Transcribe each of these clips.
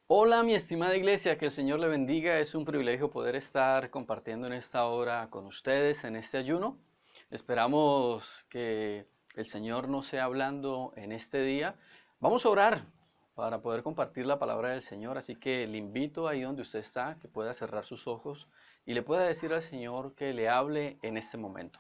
Hola, mi estimada iglesia, que el Señor le bendiga. Es un privilegio poder estar compartiendo en esta hora con ustedes en este ayuno. Esperamos que el Señor nos sea hablando en este día. Vamos a orar para poder compartir la palabra del Señor, así que le invito ahí donde usted está, que pueda cerrar sus ojos y le pueda decir al Señor que le hable en este momento.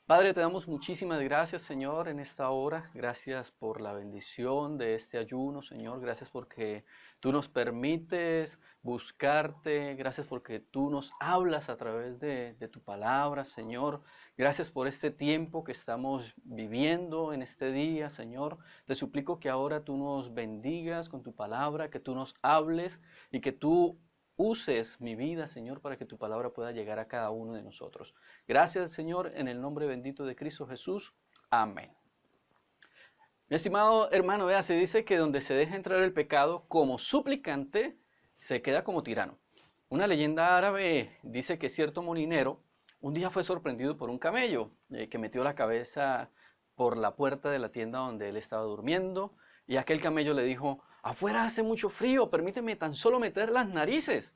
Padre, te damos muchísimas gracias, Señor, en esta hora. Gracias por la bendición de este ayuno, Señor. Gracias porque tú nos permites buscarte. Gracias porque tú nos hablas a través de tu palabra, Señor. Gracias por este tiempo que estamos viviendo en este día, Señor. Te suplico que ahora tú nos bendigas con tu palabra, que tú nos hables y que tú uses mi vida, Señor, para que tu palabra pueda llegar a cada uno de nosotros. Gracias, Señor, en el nombre bendito de Cristo Jesús. Amén. Mi estimado hermano, vea, se dice que donde se deja entrar el pecado como suplicante, se queda como tirano. Una leyenda árabe dice que cierto molinero un día fue sorprendido por un camello que metió la cabeza por la puerta de la tienda donde él estaba durmiendo, y aquel camello le dijo: afuera hace mucho frío, permíteme tan solo meter las narices.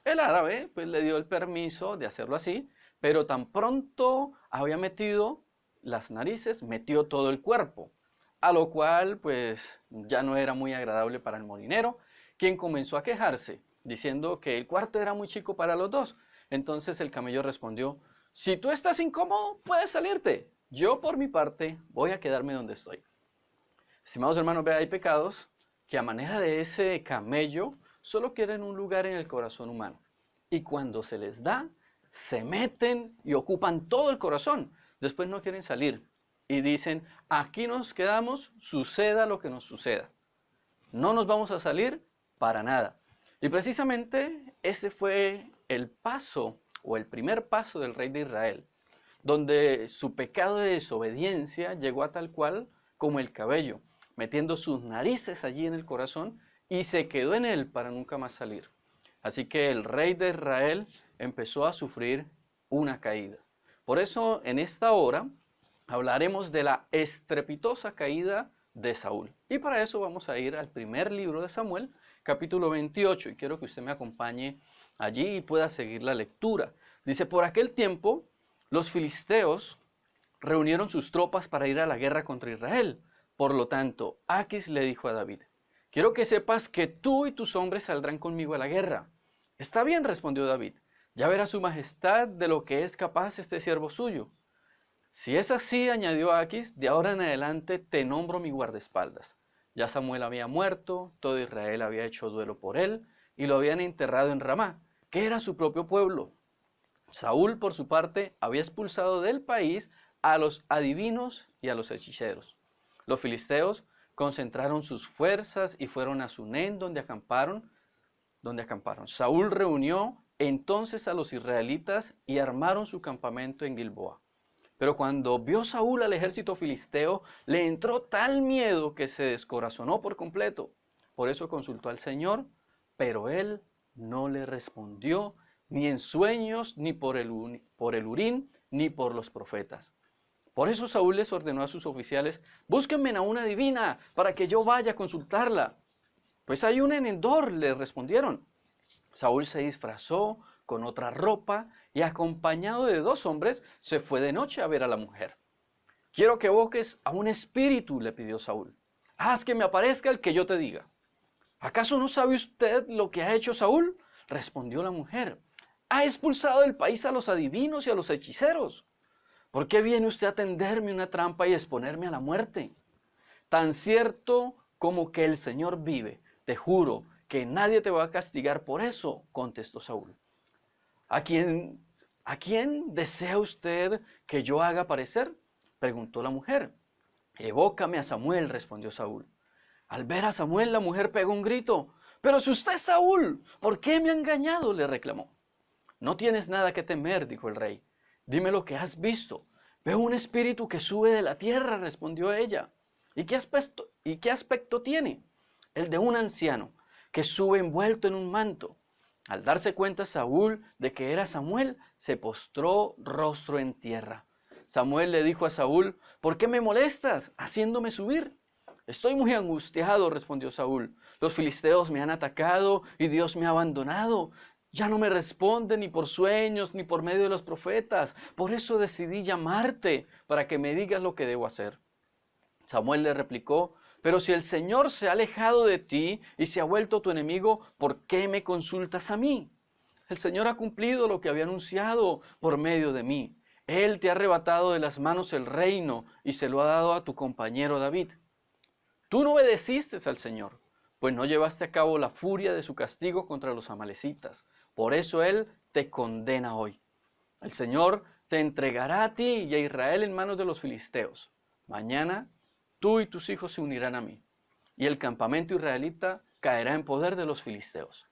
El árabe pues le dio el permiso de hacerlo así, pero tan pronto había metido las narices, metió todo el cuerpo, a lo cual pues ya no era muy agradable para el molinero, quien comenzó a quejarse, diciendo que el cuarto era muy chico para los dos. Entonces el camello respondió: si tú estás incómodo, puedes salirte. Yo por mi parte voy a quedarme donde estoy. Estimados hermanos, vea, hay pecados que a manera de ese camello solo quieren un lugar en el corazón humano. Y cuando se les da, se meten y ocupan todo el corazón. Después no quieren salir. Y dicen: aquí nos quedamos, suceda lo que nos suceda. No nos vamos a salir para nada. Y precisamente ese fue el paso o el primer paso del rey de Israel, donde su pecado de desobediencia llegó a tal cual como el cabello, metiendo sus narices allí en el corazón y se quedó en él para nunca más salir. Así que el rey de Israel empezó a sufrir una caída. Por eso en esta hora hablaremos de la estrepitosa caída de Saúl. Y para eso vamos a ir al primer libro de Samuel, capítulo 28, y quiero que usted me acompañe allí y pueda seguir la lectura. Dice: por aquel tiempo los filisteos reunieron sus tropas para ir a la guerra contra Israel. Por lo tanto, Aquis le dijo a David: quiero que sepas que tú y tus hombres saldrán conmigo a la guerra. Está bien, respondió David. Ya verá su majestad de lo que es capaz este siervo suyo. Si es así, añadió Aquis, de ahora en adelante te nombro mi guardaespaldas. Ya Samuel había muerto, todo Israel había hecho duelo por él, y lo habían enterrado en Ramá, que era su propio pueblo. Saúl, por su parte, había expulsado del país a los adivinos y a los hechiceros. Los filisteos concentraron sus fuerzas y fueron a Sunén, donde acamparon. Saúl reunió entonces a los israelitas y armaron su campamento en Gilboa. Pero cuando vio Saúl al ejército filisteo, le entró tal miedo que se descorazonó por completo. Por eso consultó al Señor, pero él no le respondió, ni en sueños, ni por el Urín, ni por los profetas. Por eso Saúl les ordenó a sus oficiales: búsquenme a una divina para que yo vaya a consultarla. Pues hay una en Endor, le respondieron. Saúl se disfrazó con otra ropa y, acompañado de dos hombres, se fue de noche a ver a la mujer. Quiero que evoques a un espíritu, le pidió Saúl. Haz que me aparezca el que yo te diga. ¿Acaso no sabe usted lo que ha hecho Saúl? Respondió la mujer. Ha expulsado del país a los adivinos y a los hechiceros. ¿Por qué viene usted a tenderme una trampa y exponerme a la muerte? Tan cierto como que el Señor vive, te juro que nadie te va a castigar por eso, contestó Saúl. ¿A quién, ¿A quién desea usted que yo haga aparecer?, preguntó la mujer. Evócame a Samuel, respondió Saúl. Al ver a Samuel, la mujer pegó un grito. Pero si usted es Saúl, ¿por qué me ha engañado?, le reclamó. No tienes nada que temer, dijo el rey. Dime lo que has visto. Veo un espíritu que sube de la tierra, respondió ella. ¿Y qué aspecto tiene? El de un anciano, que sube envuelto en un manto. Al darse cuenta Saúl de que era Samuel, se postró rostro en tierra. Samuel le dijo a Saúl: ¿por qué me molestas haciéndome subir? Estoy muy angustiado, respondió Saúl. Los filisteos me han atacado y Dios me ha abandonado. Ya no me responde ni por sueños ni por medio de los profetas. Por eso decidí llamarte para que me digas lo que debo hacer. Samuel le replicó, pero si el Señor se ha alejado de ti y se ha vuelto tu enemigo, ¿por qué me consultas a mí? El Señor ha cumplido lo que había anunciado por medio de mí. Él te ha arrebatado de las manos el reino y se lo ha dado a tu compañero David. Tú no obedeciste al Señor, pues no llevaste a cabo la furia de su castigo contra los amalecitas. Por eso Él te condena hoy. El Señor te entregará a ti y a Israel en manos de los filisteos. Mañana tú y tus hijos se unirán a mí, y el campamento israelita caerá en poder de los filisteos.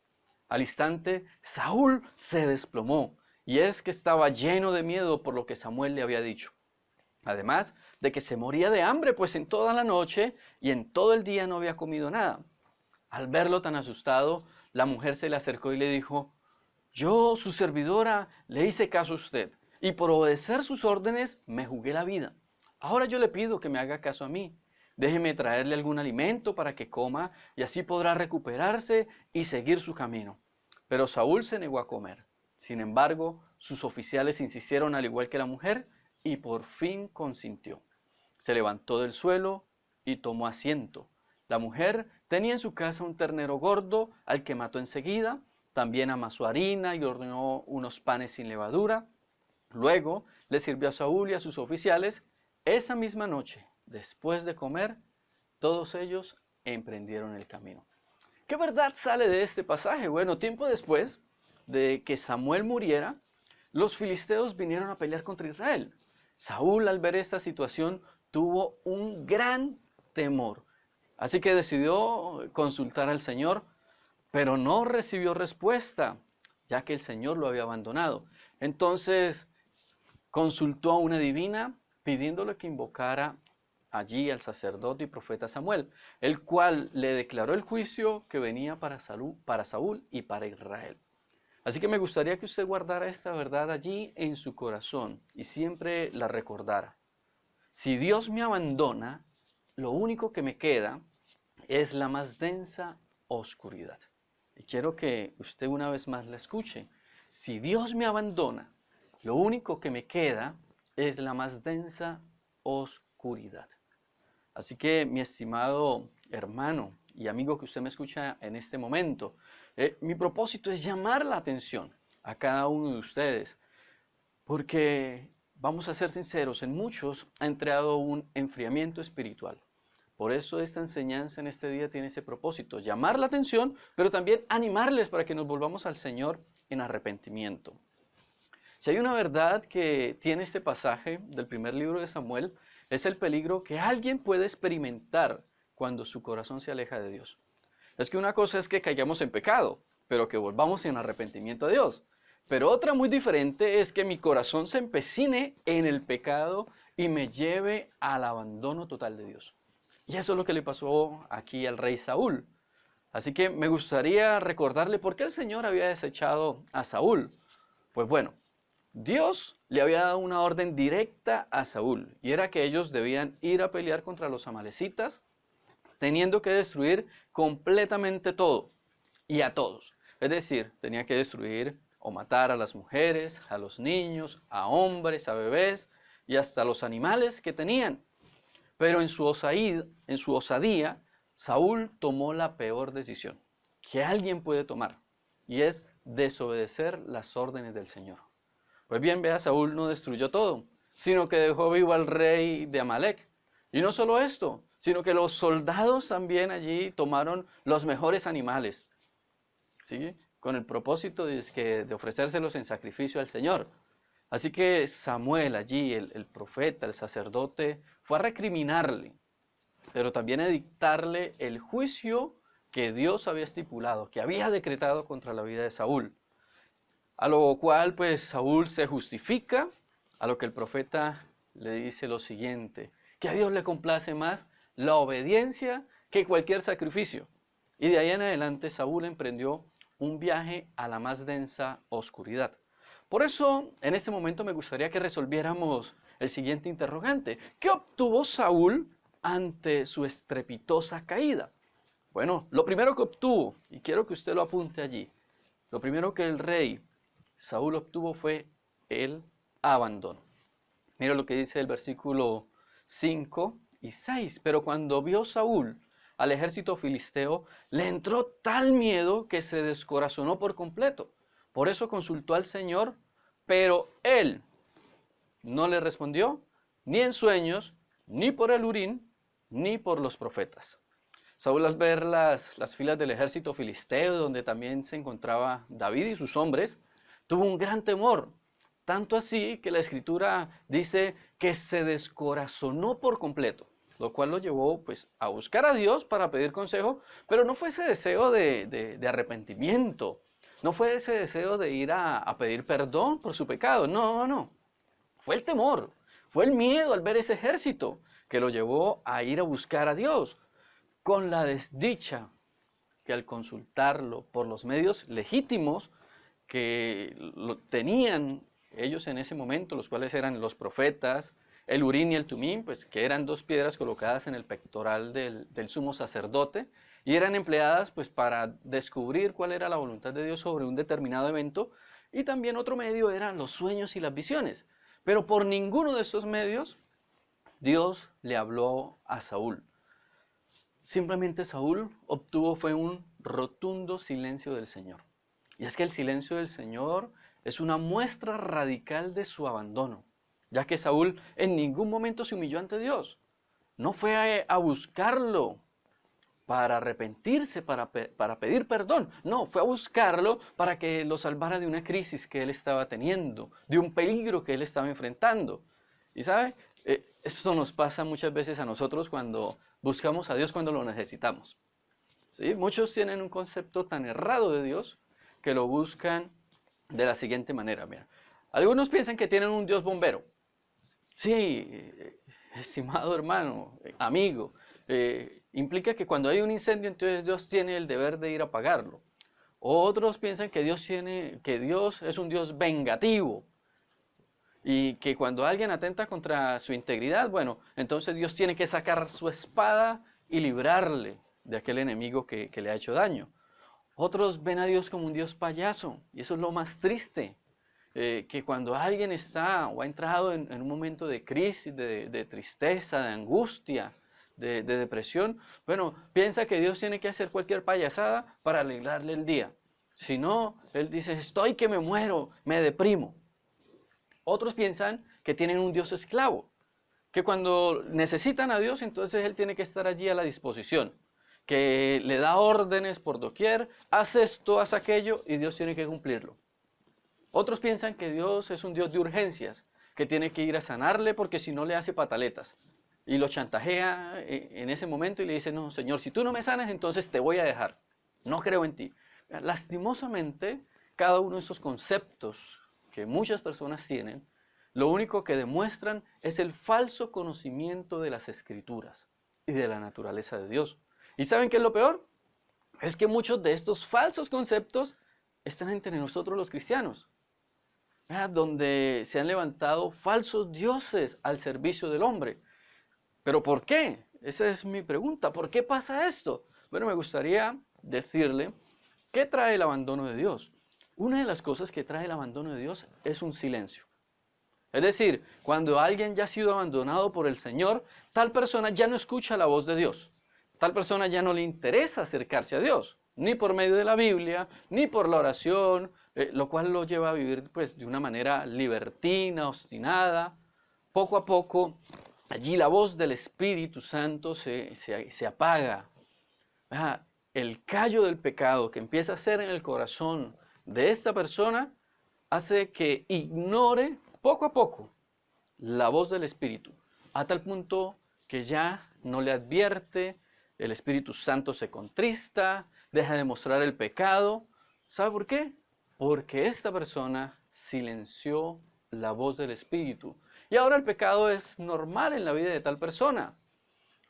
Al instante, Saúl se desplomó, y es que estaba lleno de miedo por lo que Samuel le había dicho. Además de que se moría de hambre, pues en toda la noche y en todo el día no había comido nada. Al verlo tan asustado, la mujer se le acercó y le dijo, yo, su servidora, le hice caso a usted, y por obedecer sus órdenes me jugué la vida. Ahora yo le pido que me haga caso a mí. Déjeme traerle algún alimento para que coma, y así podrá recuperarse y seguir su camino. Pero Saúl se negó a comer. Sin embargo, sus oficiales insistieron al igual que la mujer, y por fin consintió. Se levantó del suelo y tomó asiento. La mujer tenía en su casa un ternero gordo al que mató enseguida, también amasó harina y horneó unos panes sin levadura. Luego le sirvió a Saúl y a sus oficiales. Esa misma noche, después de comer, todos ellos emprendieron el camino. ¿Qué verdad sale de este pasaje? Bueno, tiempo después de que Samuel muriera, los filisteos vinieron a pelear contra Israel. Saúl, al ver esta situación, tuvo un gran temor. Así que decidió consultar al Señor, pero no recibió respuesta, ya que el Señor lo había abandonado. Entonces consultó a una divina pidiéndole que invocara allí al sacerdote y profeta Samuel, el cual le declaró el juicio que venía para Saúl y para Israel. Así que me gustaría que usted guardara esta verdad allí en su corazón y siempre la recordara. Si Dios me abandona, lo único que me queda es la más densa oscuridad. Y quiero que usted una vez más la escuche. Si Dios me abandona, lo único que me queda es la más densa oscuridad. Así que, mi estimado hermano y amigo que usted me escucha en este momento, mi propósito es llamar la atención a cada uno de ustedes, porque, vamos a ser sinceros, en muchos ha entrado un enfriamiento espiritual. Por eso esta enseñanza en este día tiene ese propósito, llamar la atención, pero también animarles para que nos volvamos al Señor en arrepentimiento. Si hay una verdad que tiene este pasaje del primer libro de Samuel, es el peligro que alguien puede experimentar cuando su corazón se aleja de Dios. Es que una cosa es que caigamos en pecado, pero que volvamos en arrepentimiento a Dios. Pero otra muy diferente es que mi corazón se empecine en el pecado y me lleve al abandono total de Dios. Y eso es lo que le pasó aquí al rey Saúl. Así que me gustaría recordarle por qué el Señor había desechado a Saúl. Pues bueno, Dios le había dado una orden directa a Saúl, y era que ellos debían ir a pelear contra los amalecitas, teniendo que destruir completamente todo y a todos. Es decir, tenía que destruir o matar a las mujeres, a los niños, a hombres, a bebés y hasta los animales que tenían. Pero en su osadía, Saúl tomó la peor decisión que alguien puede tomar, y es desobedecer las órdenes del Señor. Pues bien, vea, Saúl no destruyó todo, sino que dejó vivo al rey de Amalec. Y no solo esto, sino que los soldados también allí tomaron los mejores animales, ¿sí? Con el propósito de ofrecérselos en sacrificio al Señor. Así que Samuel allí, el profeta, el sacerdote, fue a recriminarle, pero también a dictarle el juicio que Dios había estipulado, que había decretado contra la vida de Saúl. A lo cual pues Saúl se justifica, a lo que el profeta le dice lo siguiente, que a Dios le complace más la obediencia que cualquier sacrificio. Y de ahí en adelante Saúl emprendió un viaje a la más densa oscuridad. Por eso, en este momento me gustaría que resolviéramos el siguiente interrogante. ¿Qué obtuvo Saúl ante su estrepitosa caída? Bueno, lo primero que obtuvo, y quiero que usted lo apunte allí, lo primero que el rey Saúl obtuvo fue el abandono. Mira lo que dice el versículo 5 y 6. Pero cuando vio Saúl al ejército filisteo, le entró tal miedo que se descorazonó por completo. Por eso consultó al Señor, pero él no le respondió, ni en sueños, ni por el Urín, ni por los profetas. Saúl, al ver las filas del ejército filisteo, donde también se encontraba David y sus hombres, tuvo un gran temor. Tanto así que la escritura dice que se descorazonó por completo, lo cual lo llevó pues a buscar a Dios para pedir consejo, pero no fue ese deseo de arrepentimiento, no fue ese deseo de ir a pedir perdón por su pecado, no. Fue el temor, fue el miedo al ver ese ejército que lo llevó a ir a buscar a Dios, con la desdicha que al consultarlo por los medios legítimos que lo tenían ellos en ese momento, los cuales eran los profetas, el Urín y el Tumín, pues que eran dos piedras colocadas en el pectoral del sumo sacerdote, y eran empleadas pues para descubrir cuál era la voluntad de Dios sobre un determinado evento, y también otro medio eran los sueños y las visiones. Pero por ninguno de estos medios Dios le habló a Saúl. Simplemente Saúl obtuvo fue un rotundo silencio del Señor. Y es que el silencio del Señor es una muestra radical de su abandono, ya que Saúl en ningún momento se humilló ante Dios. No fue a buscarlo para arrepentirse, para pedir perdón. No, fue a buscarlo para que lo salvara de una crisis que él estaba teniendo, de un peligro que él estaba enfrentando. Y sabe, esto nos pasa muchas veces a nosotros cuando buscamos a Dios cuando lo necesitamos. ¿Sí? Muchos tienen un concepto tan errado de Dios que lo buscan de la siguiente manera. Mira, algunos piensan que tienen un Dios bombero. Sí, estimado hermano, amigo, implica que cuando hay un incendio, entonces Dios tiene el deber de ir a apagarlo. Otros piensan que Dios es un Dios vengativo y que cuando alguien atenta contra su integridad, bueno, entonces Dios tiene que sacar su espada y librarle de aquel enemigo que le ha hecho daño. Otros ven a Dios como un Dios payaso, y eso es lo más triste, que cuando alguien está o ha entrado en un momento de crisis, de tristeza, de angustia, de depresión, bueno, piensa que Dios tiene que hacer cualquier payasada para alegrarle el día. Si no, Él dice, estoy que me muero, me deprimo. Otros piensan que tienen un Dios esclavo, que cuando necesitan a Dios, entonces Él tiene que estar allí a la disposición, que le da órdenes por doquier, haz esto, haz aquello, y Dios tiene que cumplirlo. Otros piensan que Dios es un Dios de urgencias, que tiene que ir a sanarle porque si no le hace pataletas. Y lo chantajea en ese momento y le dice, no, Señor, si tú no me sanas, entonces te voy a dejar. No creo en ti. Lastimosamente, cada uno de esos conceptos que muchas personas tienen, lo único que demuestran es el falso conocimiento de las Escrituras y de la naturaleza de Dios. ¿Y saben qué es lo peor? Es que muchos de estos falsos conceptos están entre nosotros los cristianos, donde se han levantado falsos dioses al servicio del hombre. ¿Pero por qué? Esa es mi pregunta. ¿Por qué pasa esto? Bueno, me gustaría decirle, ¿qué trae el abandono de Dios? Una de las cosas que trae el abandono de Dios es un silencio. Es decir, cuando alguien ya ha sido abandonado por el Señor, tal persona ya no escucha la voz de Dios. Tal persona ya no le interesa acercarse a Dios, ni por medio de la Biblia, ni por la oración, lo cual lo lleva a vivir pues de una manera libertina, obstinada. Poco a poco, allí la voz del Espíritu Santo se apaga. El callo del pecado que empieza a ser en el corazón de esta persona hace que ignore poco a poco la voz del Espíritu, a tal punto que ya no le advierte, el Espíritu Santo se contrista, deja de mostrar el pecado. ¿Sabe por qué? Porque esta persona silenció la voz del Espíritu. Y ahora el pecado es normal en la vida de tal persona.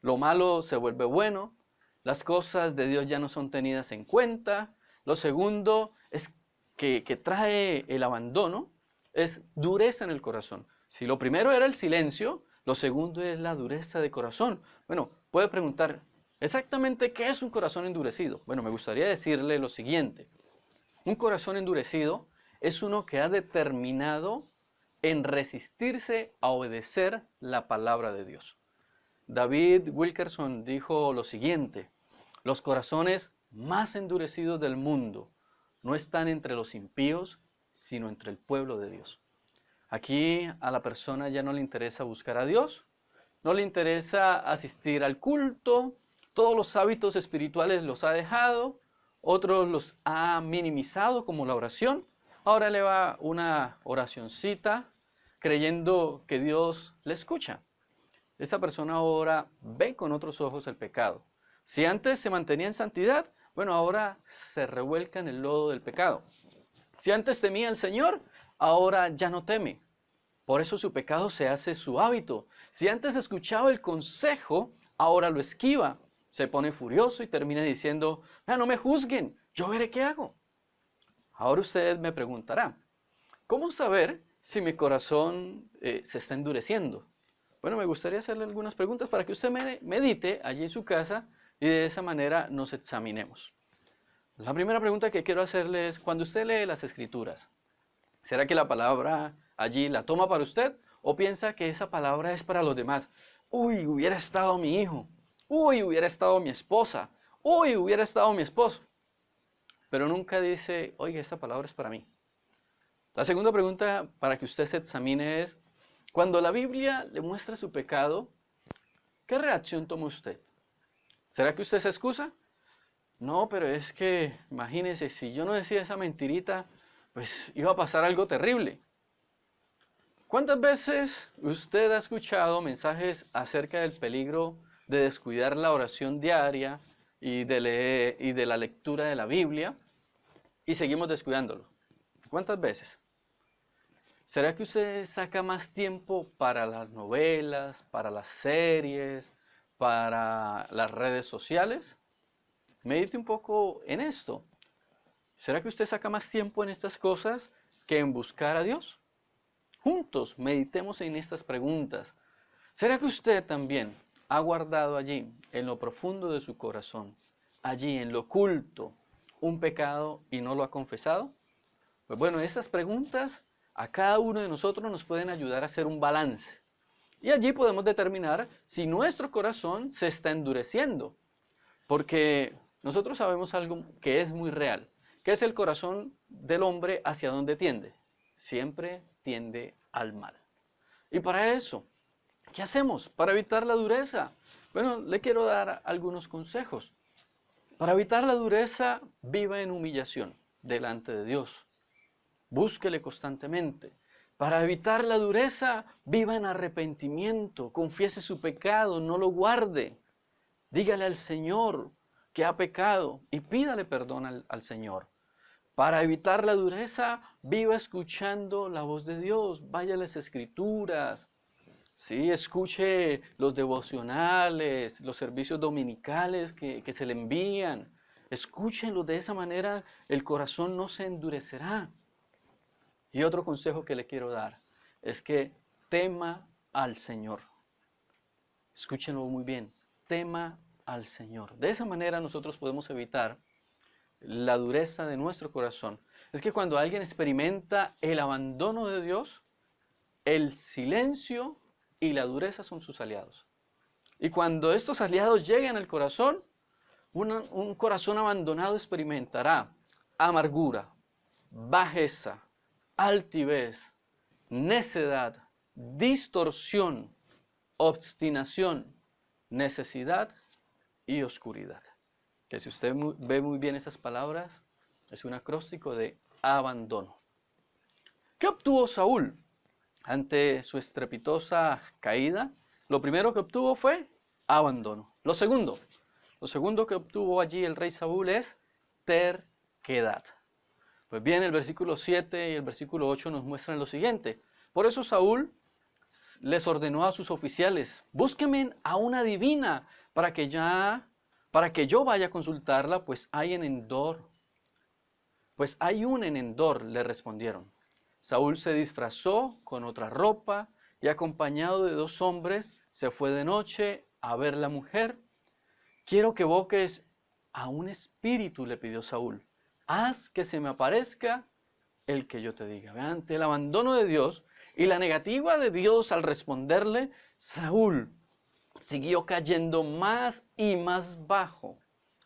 Lo malo se vuelve bueno, las cosas de Dios ya no son tenidas en cuenta. Lo segundo es que trae el abandono, es dureza en el corazón. Si lo primero era el silencio, Lo segundo es la dureza de corazón. Bueno, puede preguntar, exactamente qué es un corazón endurecido. Bueno, me gustaría decirle lo siguiente. Un corazón endurecido es uno que ha determinado en resistirse a obedecer la palabra de Dios. David Wilkerson dijo lo siguiente: los corazones más endurecidos del mundo no están entre los impíos, sino entre el pueblo de Dios. Aquí a la persona ya no le interesa buscar a Dios, no le interesa asistir al culto, todos los hábitos espirituales los ha dejado, otros los ha minimizado como la oración. Ahora le va una oracioncita creyendo que Dios le escucha. Esta persona ahora ve con otros ojos el pecado. Si antes se mantenía en santidad, bueno, ahora se revuelca en el lodo del pecado. Si antes temía al Señor, ahora ya no teme. Por eso su pecado se hace su hábito. Si antes escuchaba el consejo, ahora lo esquiva. Se pone furioso y termina diciendo, no me juzguen, yo veré qué hago. Ahora usted me preguntará, ¿cómo saber si mi corazón se está endureciendo? Bueno, me gustaría hacerle algunas preguntas para que usted medite allí en su casa y de esa manera nos examinemos. La primera pregunta que quiero hacerle es, cuando usted lee las Escrituras, ¿será que la palabra allí la toma para usted o piensa que esa palabra es para los demás? Uy, hubiera estado mi hijo. Uy, hubiera estado mi esposa. Uy, hubiera estado mi esposo. Pero nunca dice, oiga, esta palabra es para mí. La segunda pregunta para que usted se examine es, cuando la Biblia le muestra su pecado, ¿qué reacción toma usted? ¿Será que usted se excusa? No, pero es que, imagínese, si yo no decía esa mentirita, pues iba a pasar algo terrible. ¿Cuántas veces usted ha escuchado mensajes acerca del peligro de descuidar la oración diaria y de la lectura de la Biblia y seguimos descuidándolo? ¿Cuántas veces? ¿Será que usted saca más tiempo para las novelas, para las series, para las redes sociales? Medite un poco en esto. ¿Será que usted saca más tiempo en estas cosas que en buscar a Dios? Juntos meditemos en estas preguntas. ¿Será que usted también ha guardado allí, en lo profundo de su corazón, allí en lo oculto, un pecado y no lo ha confesado? Pues bueno, estas preguntas a cada uno de nosotros nos pueden ayudar a hacer un balance. Y allí podemos determinar si nuestro corazón se está endureciendo. Porque nosotros sabemos algo que es muy real, que es el corazón del hombre hacia dónde tiende. Siempre tiende al mal. Y para eso, ¿qué hacemos para evitar la dureza? Bueno, le quiero dar algunos consejos. Para evitar la dureza, viva en humillación delante de Dios. Búsquele constantemente. Para evitar la dureza, viva en arrepentimiento. Confiese su pecado, no lo guarde. Dígale al Señor que ha pecado y pídale perdón al Señor. Para evitar la dureza, viva escuchando la voz de Dios. Vaya a las Escrituras. Sí, escuche los devocionales, los servicios dominicales que se le envían. Escúchenlo, de esa manera el corazón no se endurecerá. Y otro consejo que le quiero dar es que tema al Señor. Escúchenlo muy bien, tema al Señor. De esa manera nosotros podemos evitar la dureza de nuestro corazón. Es que cuando alguien experimenta el abandono de Dios, el silencio y la dureza son sus aliados. Y cuando estos aliados lleguen al corazón, un corazón abandonado experimentará amargura, bajeza, altivez, necedad, distorsión, obstinación, necesidad y oscuridad. Que si usted ve muy bien esas palabras, es un acróstico de abandono. ¿Qué obtuvo Saúl ante su estrepitosa caída? Lo primero que obtuvo fue abandono. Lo segundo que obtuvo allí el rey Saúl es terquedad. Pues bien, el versículo 7 y el versículo 8 nos muestran lo siguiente. Por eso Saúl les ordenó a sus oficiales, búsquenme a una divina para que yo vaya a consultarla, pues hay un en Endor, le respondieron. Saúl se disfrazó con otra ropa y acompañado de 2 hombres se fue de noche a ver la mujer. Quiero que evoques a un espíritu, le pidió Saúl. Haz que se me aparezca el que yo te diga. Ante el abandono de Dios y la negativa de Dios al responderle, Saúl siguió cayendo más y más bajo,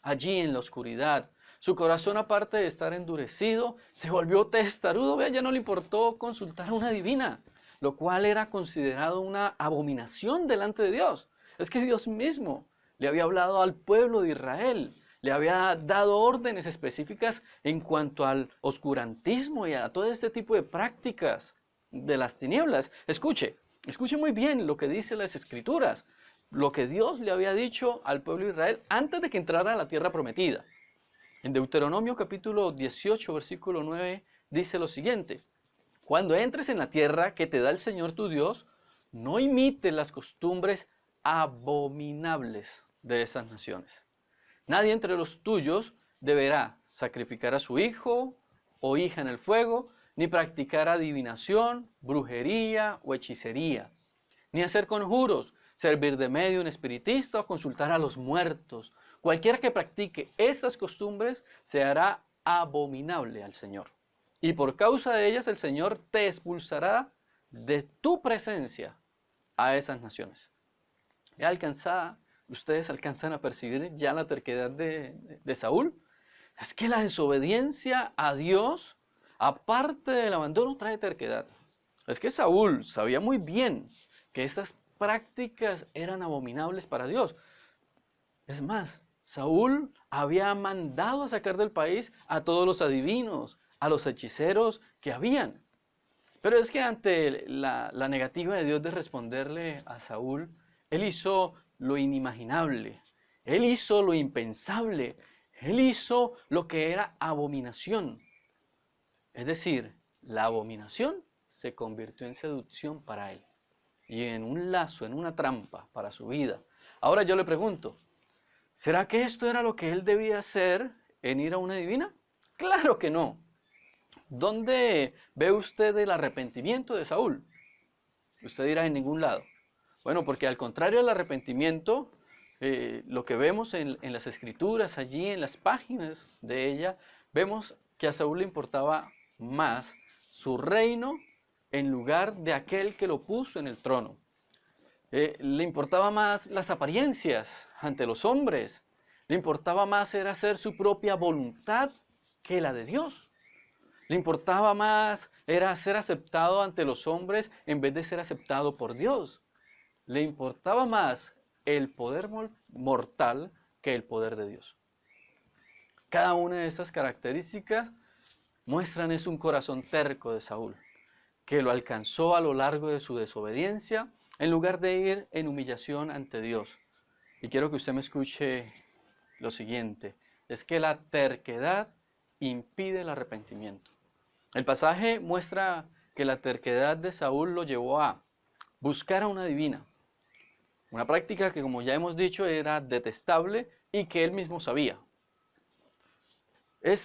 allí en la oscuridad. Su corazón, aparte de estar endurecido, se volvió testarudo. Vea, ya no le importó consultar a una divina, lo cual era considerado una abominación delante de Dios. Es que Dios mismo le había hablado al pueblo de Israel, le había dado órdenes específicas en cuanto al oscurantismo y a todo este tipo de prácticas de las tinieblas. Escuche muy bien lo que dice las Escrituras, lo que Dios le había dicho al pueblo de Israel antes de que entrara a la tierra prometida. En Deuteronomio capítulo 18, versículo 9, dice lo siguiente: cuando entres en la tierra que te da el Señor tu Dios, no imites las costumbres abominables de esas naciones. Nadie entre los tuyos deberá sacrificar a su hijo o hija en el fuego, ni practicar adivinación, brujería o hechicería, ni hacer conjuros, servir de medio un espiritista o consultar a los muertos. Cualquiera que practique estas costumbres se hará abominable al Señor. Y por causa de ellas el Señor te expulsará de tu presencia a esas naciones. Ustedes alcanzan a percibir ya la terquedad de Saúl. Es que la desobediencia a Dios, aparte del abandono, trae terquedad. Es que Saúl sabía muy bien que estas prácticas eran abominables para Dios. Es más, Saúl había mandado a sacar del país a todos los adivinos, a los hechiceros que habían. Pero es que ante la negativa de Dios de responderle a Saúl, él hizo lo inimaginable, él hizo lo impensable, él hizo lo que era abominación. Es decir, la abominación se convirtió en seducción para él y en un lazo, en una trampa para su vida. Ahora yo le pregunto, ¿será que esto era lo que él debía hacer en ir a una divina? Claro que no. ¿Dónde ve usted el arrepentimiento de Saúl? Usted dirá en ningún lado. Bueno, porque al contrario del arrepentimiento, lo que vemos en las escrituras, allí en las páginas de ella, vemos que a Saúl le importaba más su reino en lugar de aquel que lo puso en el trono. Le importaba más las apariencias ante los hombres. Le importaba más era hacer su propia voluntad que la de Dios. Le importaba más era ser aceptado ante los hombres en vez de ser aceptado por Dios. Le importaba más el poder mortal que el poder de Dios. Cada una de estas características muestran es un corazón terco de Saúl, que lo alcanzó a lo largo de su desobediencia en lugar de ir en humillación ante Dios. Y quiero que usted me escuche lo siguiente, es que la terquedad impide el arrepentimiento. El pasaje muestra que la terquedad de Saúl lo llevó a buscar a una divina, una práctica que, como ya hemos dicho, era detestable y que él mismo sabía.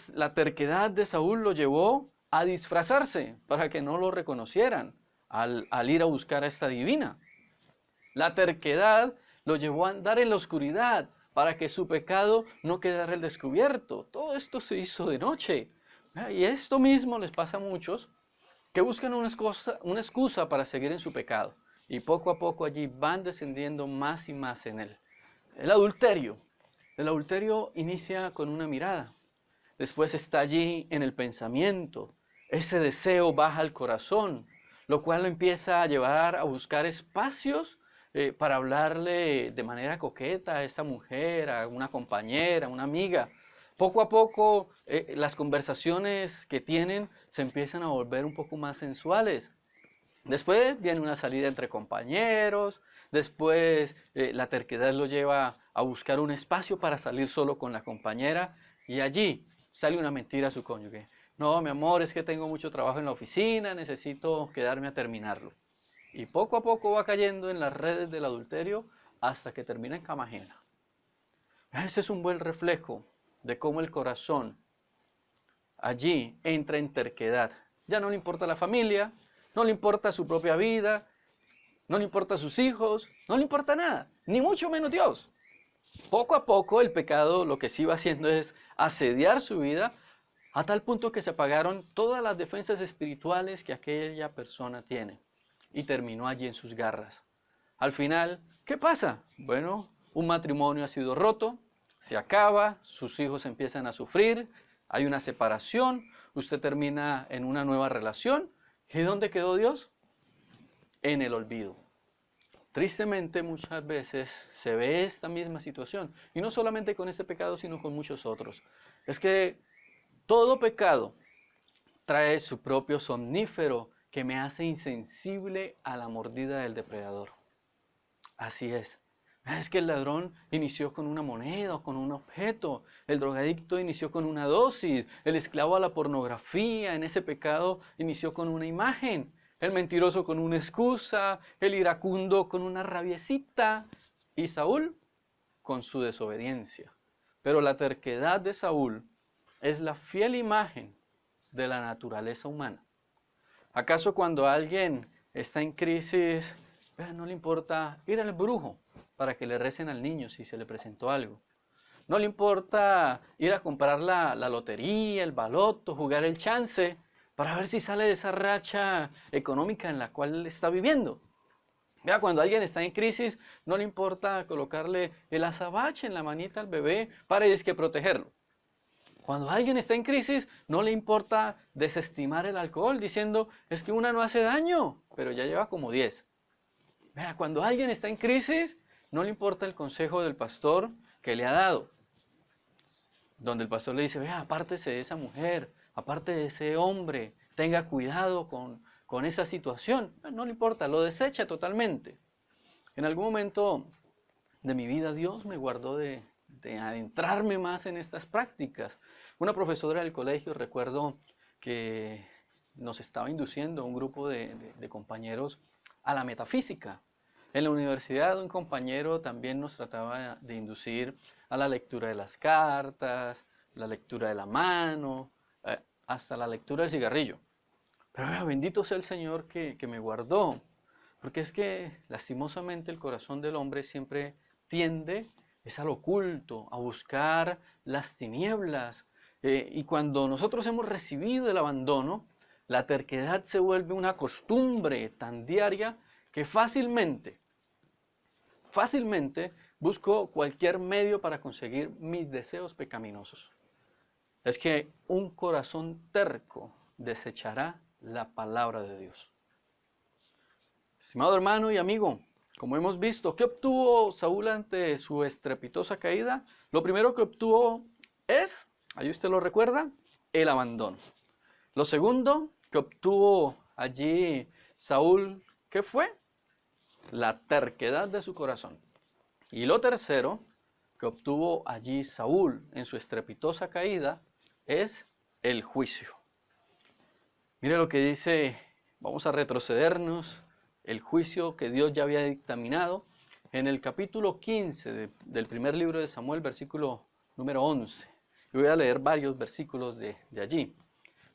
La terquedad de Saúl lo llevó a disfrazarse para que no lo reconocieran al ir a buscar a esta divina. La terquedad lo llevó a andar en la oscuridad para que su pecado no quedara al descubierto. Todo esto se hizo de noche. Y esto mismo les pasa a muchos que buscan una excusa para seguir en su pecado. Y poco a poco allí van descendiendo más y más en él. El adulterio. El adulterio inicia con una mirada. Después está allí en el pensamiento. Ese deseo baja al corazón, lo cual lo empieza a llevar a buscar espacios para hablarle de manera coqueta a esa mujer, a una compañera, a una amiga. Poco a poco las conversaciones que tienen se empiezan a volver un poco más sensuales. Después viene una salida entre compañeros, después la terquedad lo lleva a buscar un espacio para salir solo con la compañera y allí sale una mentira a su cónyuge. No, mi amor, es que tengo mucho trabajo en la oficina, necesito quedarme a terminarlo. Y poco a poco va cayendo en las redes del adulterio hasta que termina en cama ajena. Ese es un buen reflejo de cómo el corazón allí entra en terquedad. Ya no le importa la familia, no le importa su propia vida, no le importa a sus hijos, no le importa nada, ni mucho menos Dios. Poco a poco el pecado lo que sí va haciendo es asediar su vida a tal punto que se apagaron todas las defensas espirituales que aquella persona tiene y terminó allí en sus garras. Al final, ¿qué pasa? Bueno, un matrimonio ha sido roto, se acaba, sus hijos empiezan a sufrir, hay una separación, usted termina en una nueva relación. ¿Y dónde quedó Dios? En el olvido. Tristemente muchas veces se ve esta misma situación, y no solamente con este pecado, sino con muchos otros. Es que todo pecado trae su propio somnífero que me hace insensible a la mordida del depredador. Así es. Es que el ladrón inició con una moneda o con un objeto, el drogadicto inició con una dosis, el esclavo a la pornografía en ese pecado inició con una imagen, el mentiroso con una excusa, el iracundo con una rabiecita y Saúl con su desobediencia. Pero la terquedad de Saúl es la fiel imagen de la naturaleza humana. ¿Acaso cuando alguien está en crisis, no le importa ir al brujo para que le recen al niño si se le presentó algo? No le importa ir a comprar la lotería, el baloto, jugar el chance, para ver si sale de esa racha económica en la cual él está viviendo. Vea, cuando alguien está en crisis, no le importa colocarle el azabache en la manita al bebé para protegerlo. Cuando alguien está en crisis, no le importa desestimar el alcohol diciendo, es que una no hace daño, pero ya lleva como 10. Vea, cuando alguien está en crisis, no le importa el consejo del pastor que le ha dado, donde el pastor le dice, vea, apártese de esa mujer, aparte de ese hombre, tenga cuidado con esa situación. No le importa, lo desecha totalmente. En algún momento de mi vida Dios me guardó de adentrarme más en estas prácticas. Una profesora del colegio, recuerdo que nos estaba induciendo un grupo de compañeros a la metafísica. En la universidad un compañero también nos trataba de inducir a la lectura de las cartas, la lectura de la mano, hasta la lectura del cigarrillo. Pero bendito sea el Señor que me guardó, porque es que lastimosamente el corazón del hombre siempre tiende es al oculto, a buscar las tinieblas. Y cuando nosotros hemos recibido el abandono, la terquedad se vuelve una costumbre tan diaria que fácilmente busco cualquier medio para conseguir mis deseos pecaminosos. Es que un corazón terco desechará la palabra de Dios. Estimado hermano y amigo, como hemos visto, ¿qué obtuvo Saúl ante su estrepitosa caída? Lo primero que obtuvo es, ahí usted lo recuerda, el abandono. Lo segundo que obtuvo allí Saúl, ¿qué fue? La terquedad de su corazón. Y lo tercero que obtuvo allí Saúl en su estrepitosa caída es el juicio. Mire lo que dice, vamos a retrocedernos, el juicio que Dios ya había dictaminado en el capítulo 15 del primer libro de Samuel, versículo número 11. Y voy a leer varios versículos de allí.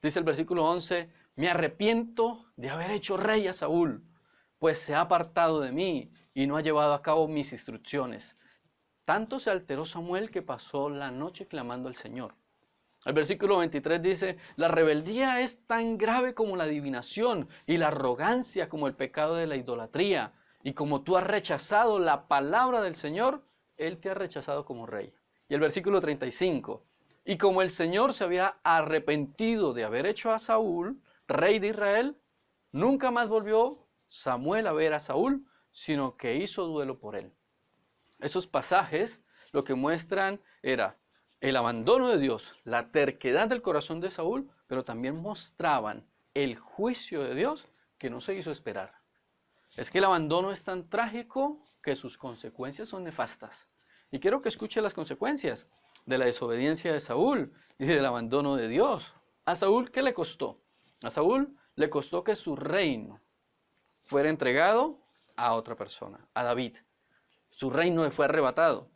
Dice el versículo 11, me arrepiento de haber hecho rey a Saúl, pues se ha apartado de mí y no ha llevado a cabo mis instrucciones. Tanto se alteró Samuel que pasó la noche clamando al Señor. El versículo 23 dice, la rebeldía es tan grave como la adivinación y la arrogancia como el pecado de la idolatría. Y como tú has rechazado la palabra del Señor, Él te ha rechazado como rey. Y el versículo 35, y como el Señor se había arrepentido de haber hecho a Saúl, rey de Israel, nunca más volvió Samuel a ver a Saúl, sino que hizo duelo por él. Esos pasajes lo que muestran era el abandono de Dios, la terquedad del corazón de Saúl, pero también mostraban el juicio de Dios que no se hizo esperar. Es que el abandono es tan trágico que sus consecuencias son nefastas. Y quiero que escuche las consecuencias de la desobediencia de Saúl y del abandono de Dios. ¿A Saúl qué le costó? A Saúl le costó que su reino fuera entregado a otra persona, a David. Su reino le fue arrebatado.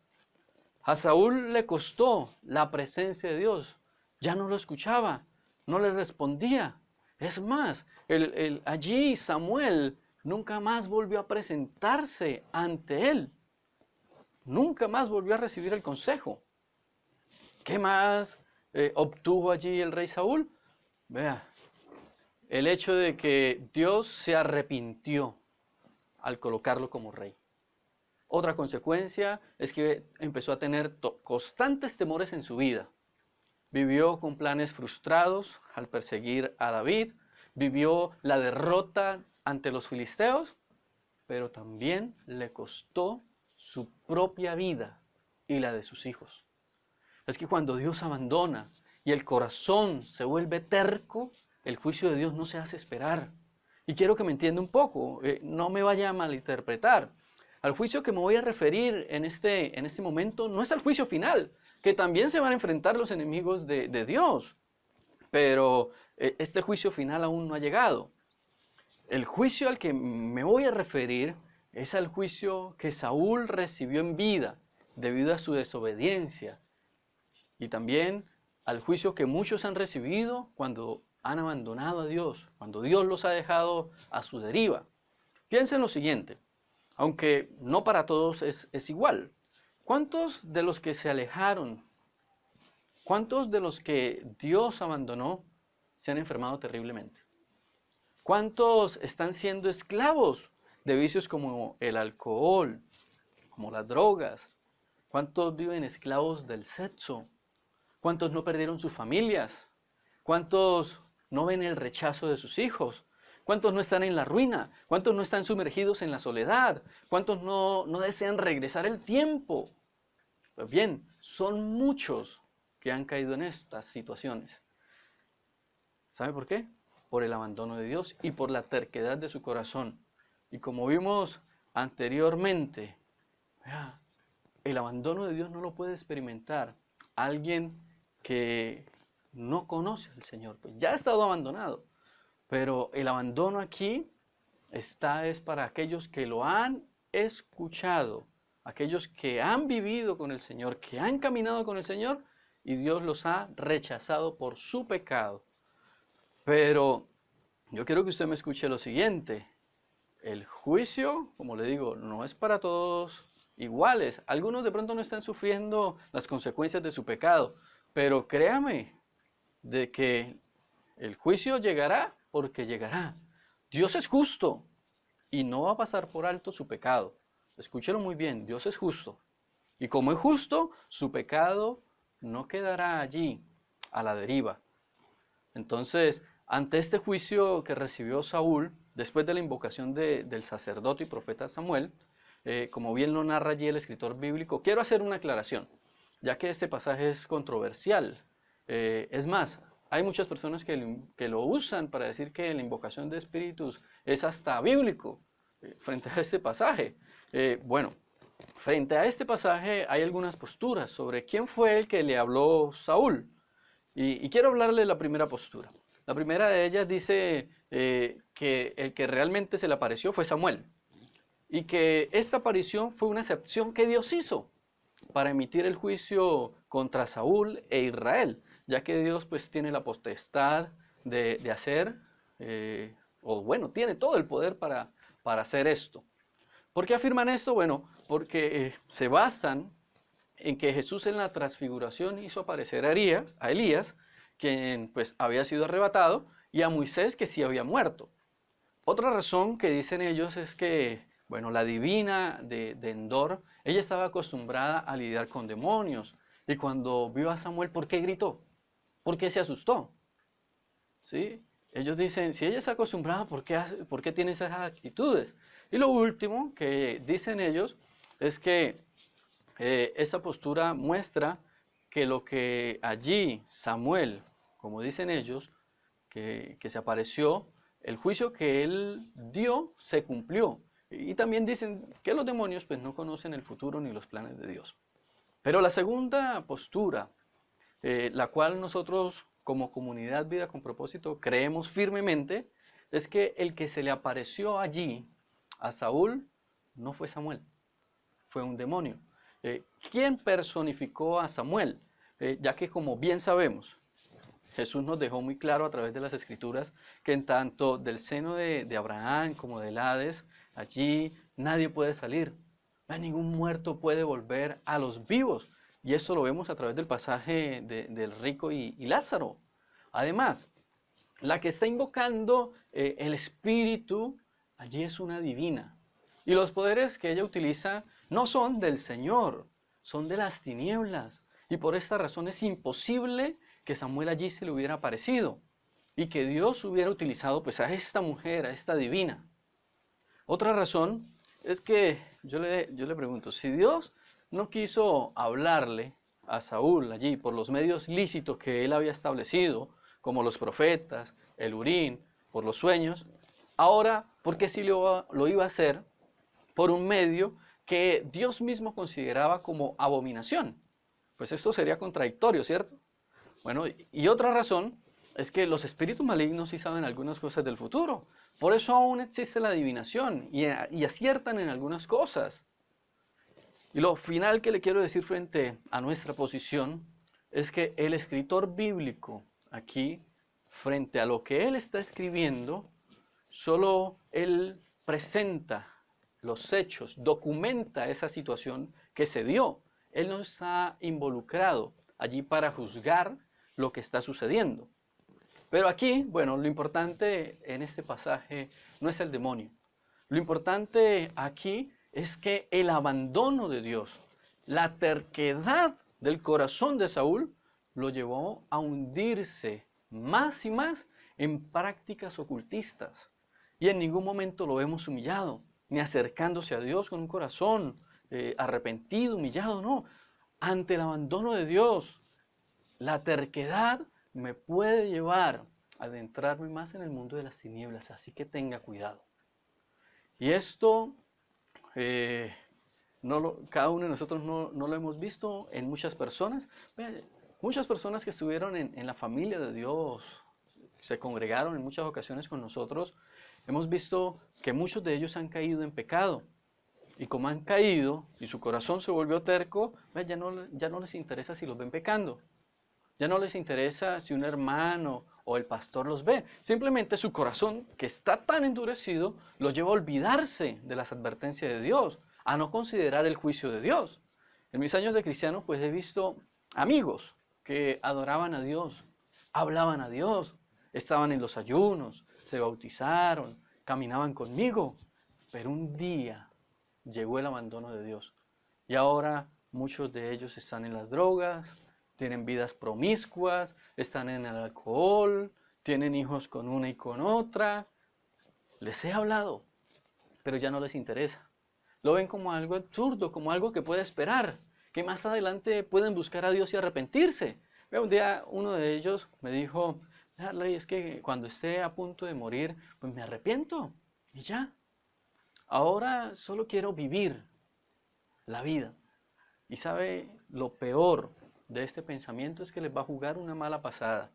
A Saúl le costó la presencia de Dios. Ya no lo escuchaba, no le respondía. Es más, allí Samuel nunca más volvió a presentarse ante él. Nunca más volvió a recibir el consejo. ¿Qué más obtuvo allí el rey Saúl? Vea, el hecho de que Dios se arrepintió al colocarlo como rey. Otra consecuencia es que empezó a tener constantes temores en su vida. Vivió con planes frustrados al perseguir a David, vivió la derrota ante los filisteos, pero también le costó su propia vida y la de sus hijos. Es que cuando Dios abandona y el corazón se vuelve terco, el juicio de Dios no se hace esperar. Y quiero que me entienda un poco, no me vaya a malinterpretar. Al juicio que me voy a referir en este momento no es al juicio final, que también se van a enfrentar los enemigos de Dios, pero este juicio final aún no ha llegado. El juicio al que me voy a referir es al juicio que Saúl recibió en vida debido a su desobediencia y también al juicio que muchos han recibido cuando han abandonado a Dios, cuando Dios los ha dejado a su deriva. Piensen lo siguiente, aunque no para todos es igual. ¿Cuántos de los que se alejaron, cuántos de los que Dios abandonó se han enfermado terriblemente? ¿Cuántos están siendo esclavos de vicios como el alcohol, como las drogas? ¿Cuántos viven esclavos del sexo? ¿Cuántos no perdieron sus familias? ¿Cuántos no ven el rechazo de sus hijos? ¿Cuántos no están en la ruina? ¿Cuántos no están sumergidos en la soledad? ¿Cuántos no desean regresar el tiempo? Pues bien, son muchos que han caído en estas situaciones. ¿Sabe por qué? Por el abandono de Dios y por la terquedad de su corazón. Y como vimos anteriormente, el abandono de Dios no lo puede experimentar alguien que no conoce al Señor, pues ya ha estado abandonado. Pero el abandono aquí es para aquellos que lo han escuchado, aquellos que han vivido con el Señor, que han caminado con el Señor y Dios los ha rechazado por su pecado. Pero yo quiero que usted me escuche lo siguiente. El juicio, como le digo, no es para todos iguales. Algunos de pronto no están sufriendo las consecuencias de su pecado, pero créame de que el juicio llegará porque llegará. Dios es justo y no va a pasar por alto su pecado. Escúchelo muy bien, Dios es justo. Y como es justo, su pecado no quedará allí a la deriva. Entonces, ante este juicio que recibió Saúl, después de la invocación del sacerdote y profeta Samuel, como bien lo narra allí el escritor bíblico, quiero hacer una aclaración, ya que este pasaje es controversial. Es más, hay muchas personas que lo usan para decir que la invocación de espíritus es hasta bíblico frente a este pasaje. Bueno, frente a este pasaje hay algunas posturas sobre quién fue el que le habló Saúl. Y quiero hablarle de la primera postura. La primera de ellas dice que el que realmente se le apareció fue Samuel. Y que esta aparición fue una excepción que Dios hizo para emitir el juicio contra Saúl e Israel, ya que Dios pues tiene la potestad de hacer, o bueno, tiene todo el poder para hacer esto. ¿Por qué afirman esto? Bueno, porque se basan en que Jesús en la transfiguración hizo aparecer a Elías, quien pues había sido arrebatado, y a Moisés, que sí había muerto. Otra razón que dicen ellos es que, bueno, la divina de Endor, ella estaba acostumbrada a lidiar con demonios, y cuando vio a Samuel, ¿por qué gritó? ¿Por qué se asustó? ¿Sí? Ellos dicen, si ella está acostumbrada, ¿por qué tiene esas actitudes? Y lo último que dicen ellos es que esta postura muestra que lo que allí Samuel, como dicen ellos, que se apareció, el juicio que él dio se cumplió. Y también dicen que los demonios pues no conocen el futuro ni los planes de Dios. Pero la segunda postura, la cual nosotros como comunidad Vida con Propósito creemos firmemente, es que el que se le apareció allí a Saúl no fue Samuel, fue un demonio. ¿Quién personificó a Samuel? Ya que como bien sabemos, Jesús nos dejó muy claro a través de las Escrituras que en tanto del seno de Abraham como del Hades, allí nadie puede salir. Ningún muerto puede volver a los vivos. Y esto lo vemos a través del pasaje del rico y Lázaro. Además, la que está invocando el Espíritu, allí es una divina. Y los poderes que ella utiliza no son del Señor, son de las tinieblas. Y por esta razón es imposible que Samuel allí se le hubiera aparecido y que Dios hubiera utilizado pues a esta mujer, a esta divina. Otra razón es que yo le pregunto, si Dios no quiso hablarle a Saúl allí por los medios lícitos que él había establecido, como los profetas, el Urín, por los sueños, ahora, ¿por qué sí lo iba a hacer por un medio que Dios mismo consideraba como abominación? Pues esto sería contradictorio, ¿cierto? Bueno, y otra razón es que los espíritus malignos sí saben algunas cosas del futuro. Por eso aún existe la adivinación y aciertan en algunas cosas. Y lo final que le quiero decir frente a nuestra posición es que el escritor bíblico aquí, frente a lo que él está escribiendo, solo él presenta los hechos, documenta esa situación que se dio. Él no está involucrado allí para juzgar lo que está sucediendo. Pero aquí, bueno, lo importante en este pasaje no es el demonio. Lo importante aquí es que el abandono de Dios, la terquedad del corazón de Saúl, lo llevó a hundirse más y más en prácticas ocultistas. Y en ningún momento lo vemos humillado, ni acercándose a Dios con un corazón arrepentido, humillado, no. Ante el abandono de Dios, la terquedad me puede llevar a adentrarme más en el mundo de las tinieblas, así que tenga cuidado. Y esto, eh, cada uno de nosotros no lo hemos visto en muchas personas. Muchas personas que estuvieron en la familia de Dios, se congregaron en muchas ocasiones con nosotros, hemos visto que muchos de ellos han caído en pecado. Y como han caído y su corazón se volvió terco, ya no les interesa si los ven pecando. Ya no les interesa si un hermano o el pastor los ve. Simplemente su corazón, que está tan endurecido, los lleva a olvidarse de las advertencias de Dios, a no considerar el juicio de Dios. En mis años de cristiano, pues he visto amigos que adoraban a Dios, hablaban a Dios, estaban en los ayunos, se bautizaron, caminaban conmigo, pero un día llegó el abandono de Dios. Y ahora muchos de ellos están en las drogas, tienen vidas promiscuas, están en el alcohol, tienen hijos con una y con otra. Les he hablado, pero ya no les interesa. Lo ven como algo absurdo, como algo que puede esperar, que más adelante pueden buscar a Dios y arrepentirse. Un día uno de ellos me dijo, Harley, es que cuando esté a punto de morir, pues me arrepiento y ya. Ahora solo quiero vivir la vida. Y sabe, lo peor de este pensamiento es que les va a jugar una mala pasada,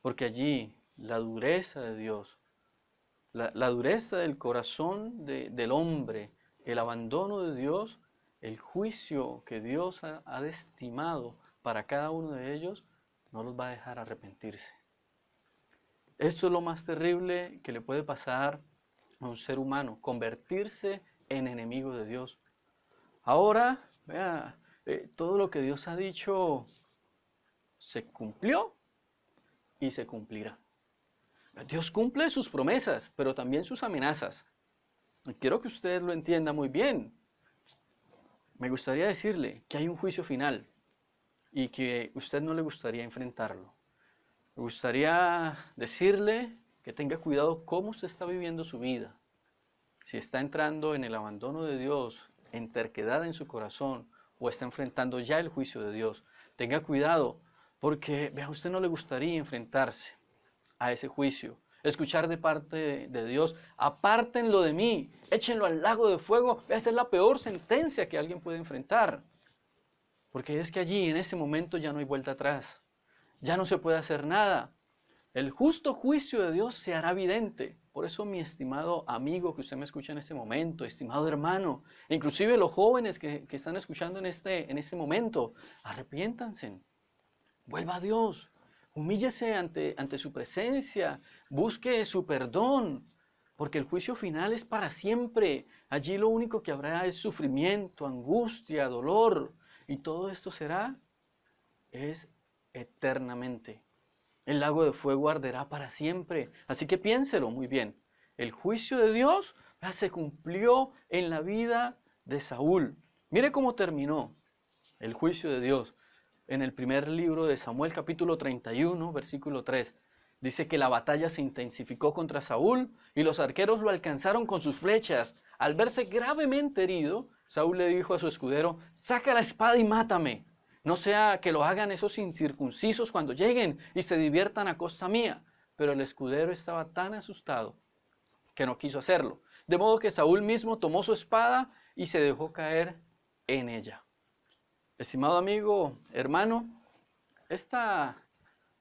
porque allí la dureza de Dios, la dureza del corazón del hombre, el abandono de Dios, el juicio que Dios ha destinado para cada uno de ellos, no los va a dejar arrepentirse. Esto es lo más terrible que le puede pasar a un ser humano, convertirse en enemigo de Dios. Ahora, vea, todo lo que Dios ha dicho se cumplió y se cumplirá. Dios cumple sus promesas, pero también sus amenazas. Y quiero que usted lo entienda muy bien. Me gustaría decirle que hay un juicio final y que a usted no le gustaría enfrentarlo. Me gustaría decirle que tenga cuidado cómo usted está viviendo su vida. Si está entrando en el abandono de Dios, en terquedad en su corazón, o está enfrentando ya el juicio de Dios, tenga cuidado, porque a usted no le gustaría enfrentarse a ese juicio, escuchar de parte de Dios, apártenlo de mí, échenlo al lago de fuego. Esta es la peor sentencia que alguien puede enfrentar, porque es que allí en ese momento ya no hay vuelta atrás, ya no se puede hacer nada. El justo juicio de Dios se hará evidente. Por eso, mi estimado amigo que usted me escucha en este momento, estimado hermano, inclusive los jóvenes que están escuchando en este momento, arrepiéntanse, vuelva a Dios, Humíllese ante su presencia, busque su perdón, porque el juicio final es para siempre. Allí lo único que habrá es sufrimiento, angustia, dolor, y todo esto es eternamente. El lago de fuego arderá para siempre. Así que piénselo muy bien. El juicio de Dios se cumplió en la vida de Saúl. Mire cómo terminó el juicio de Dios en el primer libro de Samuel, capítulo 31, versículo 3. Dice que la batalla se intensificó contra Saúl y los arqueros lo alcanzaron con sus flechas. Al verse gravemente herido, Saúl le dijo a su escudero: saca la espada y mátame. No sea que lo hagan esos incircuncisos cuando lleguen y se diviertan a costa mía. Pero el escudero estaba tan asustado que no quiso hacerlo. De modo que Saúl mismo tomó su espada y se dejó caer en ella. Estimado amigo, hermano, esta,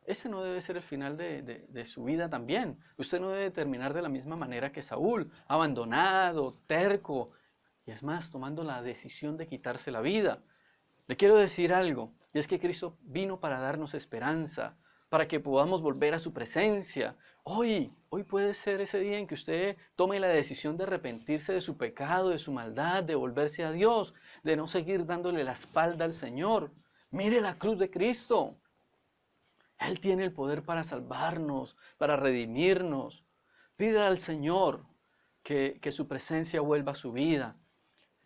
ese no debe ser el final de su vida también. Usted no debe terminar de la misma manera que Saúl, abandonado, terco, y es más, tomando la decisión de quitarse la vida. Le quiero decir algo, y es que Cristo vino para darnos esperanza, para que podamos volver a su presencia. Hoy puede ser ese día en que usted tome la decisión de arrepentirse de su pecado, de su maldad, de volverse a Dios, de no seguir dándole la espalda al Señor. Mire la cruz de Cristo. Él tiene el poder para salvarnos, para redimirnos. Pida al Señor que su presencia vuelva a su vida.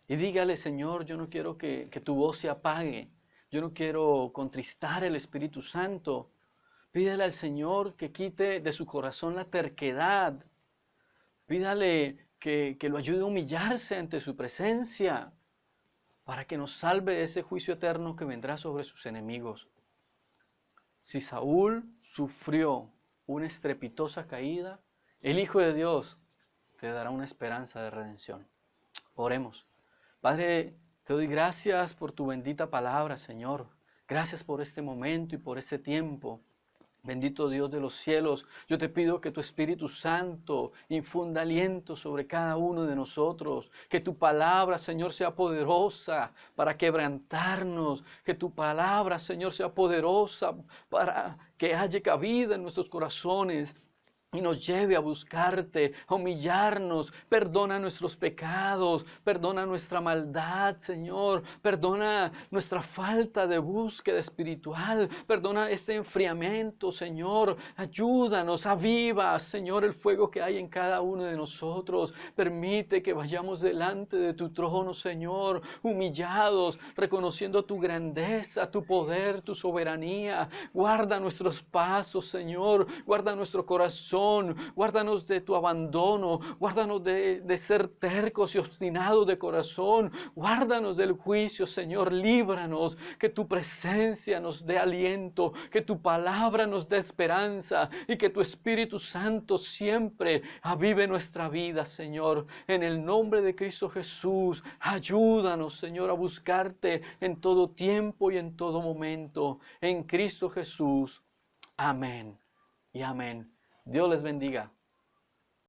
Y dígale: Señor, yo no quiero que tu voz se apague. Yo no quiero contristar el Espíritu Santo. Pídale al Señor que quite de su corazón la terquedad. Pídale que lo ayude a humillarse ante su presencia, para que nos salve de ese juicio eterno que vendrá sobre sus enemigos. Si Saúl sufrió una estrepitosa caída, el Hijo de Dios te dará una esperanza de redención. Oremos. Padre, te doy gracias por tu bendita palabra, Señor. Gracias por este momento y por este tiempo. Bendito Dios de los cielos, yo te pido que tu Espíritu Santo infunda aliento sobre cada uno de nosotros, que tu palabra, Señor, sea poderosa para quebrantarnos, que tu palabra, Señor, sea poderosa para que haya cabida en nuestros corazones y nos lleve a buscarte, a humillarnos. Perdona nuestros pecados, perdona nuestra maldad, Señor, perdona nuestra falta de búsqueda espiritual, perdona este enfriamiento, Señor. Ayúdanos, aviva, Señor, el fuego que hay en cada uno de nosotros. Permite que vayamos delante de tu trono, Señor, humillados, reconociendo tu grandeza, tu poder, tu soberanía. Guarda nuestros pasos, Señor, guarda nuestro corazón, guárdanos de tu abandono, guárdanos de ser tercos y obstinados de corazón, guárdanos del juicio, Señor, líbranos, que tu presencia nos dé aliento, que tu palabra nos dé esperanza y que tu Espíritu Santo siempre avive nuestra vida, Señor. En el nombre de Cristo Jesús, ayúdanos, Señor, a buscarte en todo tiempo y en todo momento. En Cristo Jesús. Amén y amén. Dios les bendiga.